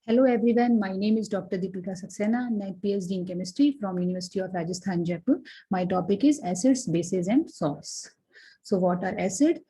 Hello everyone, my name is Dr. Deepika Saxena, and I'm PhD in chemistry from University of Rajasthan, Jaipur. My topic is acids, bases and salts. So what are acids?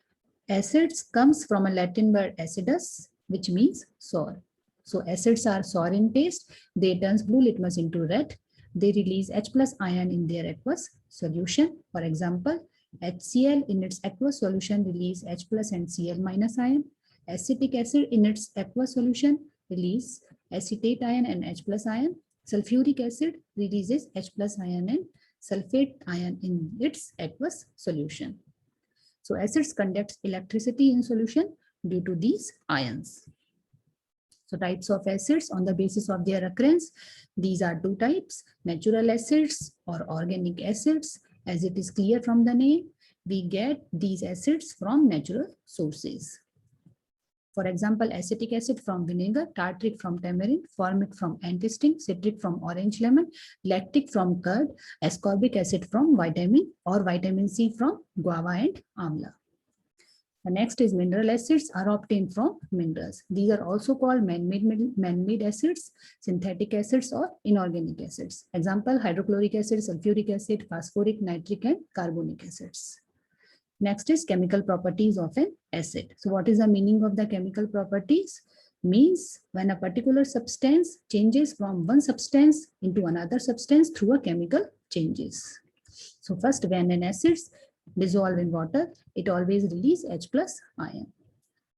Acids comes from a Latin word acidus, which means sour. So acids are sour in taste. They turn blue litmus into red. They release H plus ion in their aqueous solution. For example, HCl in its aqueous solution release H plus and Cl minus ion. Acetic acid in its aqueous solution release acetate ion and H plus ion. Sulfuric acid releases H plus ion and sulfate ion in its aqueous solution. So acids conduct electricity in solution due to these ions. So types of acids on the basis of their occurrence. These are two types, natural acids or organic acids. As it is clear from the name, we get these acids from natural sources. For example, acetic acid from vinegar, tartaric from tamarind, formic from antisting, citric from orange lemon, lactic from curd, ascorbic acid from vitamin or vitamin C from guava and amla. The next is mineral acids are obtained from minerals. These are also called man-made acids, synthetic acids or inorganic acids. Example, hydrochloric acid, sulfuric acid, phosphoric, nitric and carbonic acids. Next is chemical properties of an acid. So what is the meaning of the chemical properties? Means when a particular substance changes from one substance into another substance through a chemical changes. So first, when an acid dissolve in water, it always releases H plus ion.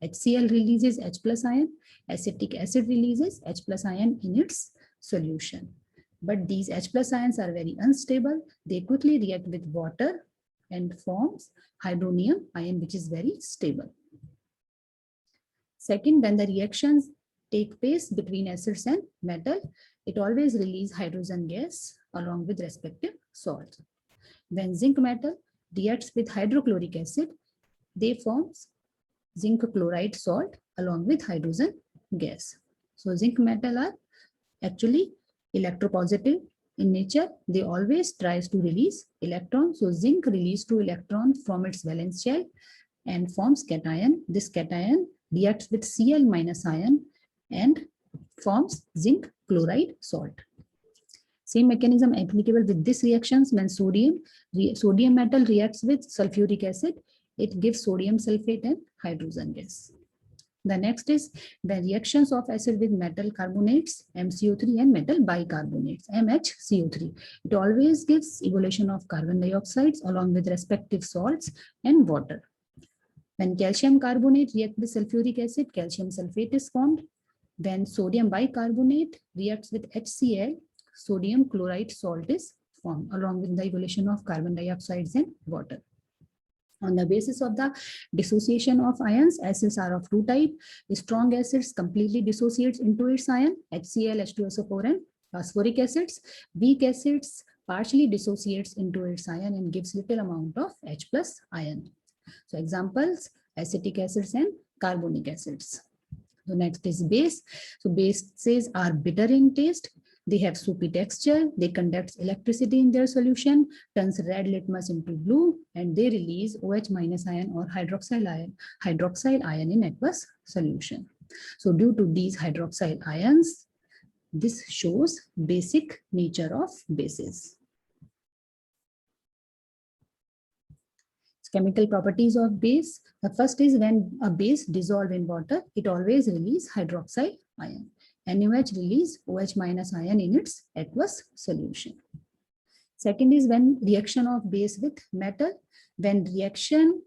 HCl releases H plus ion. Acetic acid releases H plus ion in its solution. But these H plus ions are very unstable. They quickly react with water and forms hydronium ion, which is very stable. Second, when the reactions take place between acids and metal, it always releases hydrogen gas along with respective salt. When zinc metal reacts with hydrochloric acid, they forms zinc chloride salt along with hydrogen gas. So zinc metal are actually electropositive in nature. They always tries to release electrons. So zinc releases 2 electrons from its valence shell and forms cation. This cation reacts with Cl minus ion and forms zinc chloride salt. Same mechanism applicable with these reactions. When sodium metal reacts with sulfuric acid, it gives sodium sulfate and hydrogen gas. The next is the reactions of acid with metal carbonates, MCO3, and metal bicarbonates, MHCO3. It always gives evolution of carbon dioxides along with respective salts and water. When calcium carbonate reacts with sulfuric acid, calcium sulfate is formed. When sodium bicarbonate reacts with HCl, sodium chloride salt is formed along with the evolution of carbon dioxides and water. On the basis of the dissociation of ions, acids are of two types. Strong acids completely dissociates into its ion, HCl, H2SO4 and phosphoric acids. Weak acids partially dissociates into its ion and gives little amount of H plus ion. So examples, acetic acids and carbonic acids. So next is base. So bases are bitter in taste. They have soapy texture, they conduct electricity in their solution, turns red litmus into blue, and they release OH minus ion or hydroxyl ion in aqueous solution. So due to these hydroxyl ions, this shows basic nature of bases. Chemical properties of base. The first is when a base dissolves in water, it always releases hydroxyl ion. NaOH release OH minus ion in its aqueous solution. Second is when reaction of base with metal. When reaction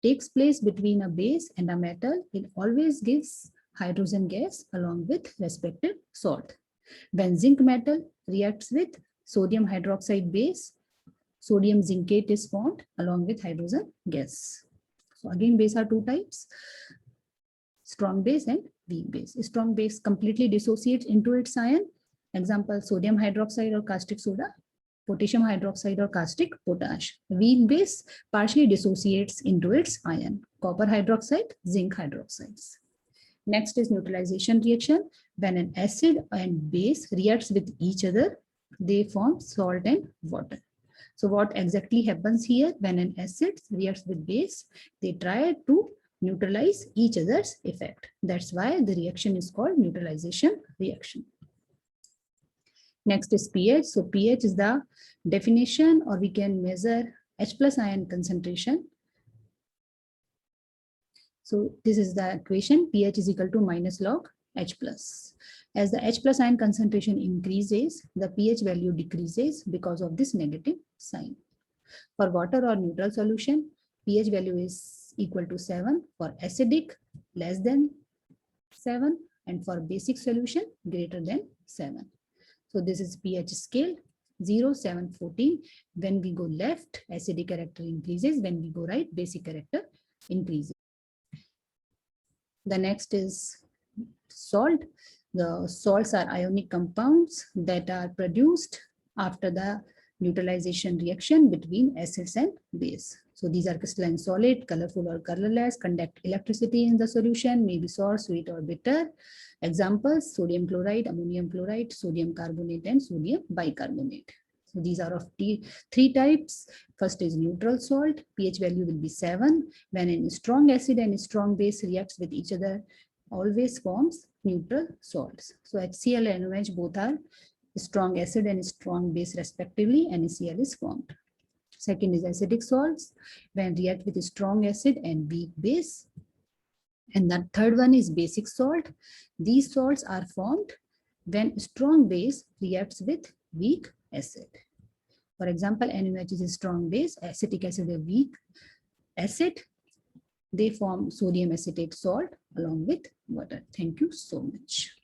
takes place between a base and a metal, it always gives hydrogen gas along with respective salt. When zinc metal reacts with sodium hydroxide base, sodium zincate is formed along with hydrogen gas. So again, base are two types, strong base and weak base. Strong base completely dissociates into its ion. Example, sodium hydroxide or caustic soda, potassium hydroxide or caustic potash. Weak base partially dissociates into its ion, copper hydroxide, zinc hydroxides. Next is neutralization reaction. When an acid and base reacts with each other, they form salt and water. So what exactly happens here? When an acid reacts with base, they try to neutralize each other's effect. That's why the reaction is called neutralization reaction. Next is pH. So pH is the definition, or we can measure H plus ion concentration. So this is the equation. pH is equal to minus log H plus. As the H plus ion concentration increases, the pH value decreases because of this negative sign. For water or neutral solution, pH value is equal to 7. For acidic, less than 7. And for basic solution, greater than 7. So this is pH scale 0, 7, 14. When we go left, acidic character increases. When we go right, basic character increases. The next is salt. The salts are ionic compounds that are produced after the neutralization reaction between acids and base. So these are crystalline solid, colorful or colorless, conduct electricity in the solution, may be sour, sweet or bitter. Examples: sodium chloride, ammonium chloride, sodium carbonate and sodium bicarbonate. So these are of three types. First is neutral salt. pH value will be 7. When a strong acid and a strong base reacts with each other, always forms neutral salts. So HCl and NaOH both are strong acid and strong base respectively, NaCl is formed. Second is acidic salts, when react with a strong acid and weak base. And the third one is basic salt. These salts are formed when strong base reacts with weak acid. For example, NaOH is a strong base, acetic acid a weak acid. They form sodium acetate salt along with water. Thank you so much.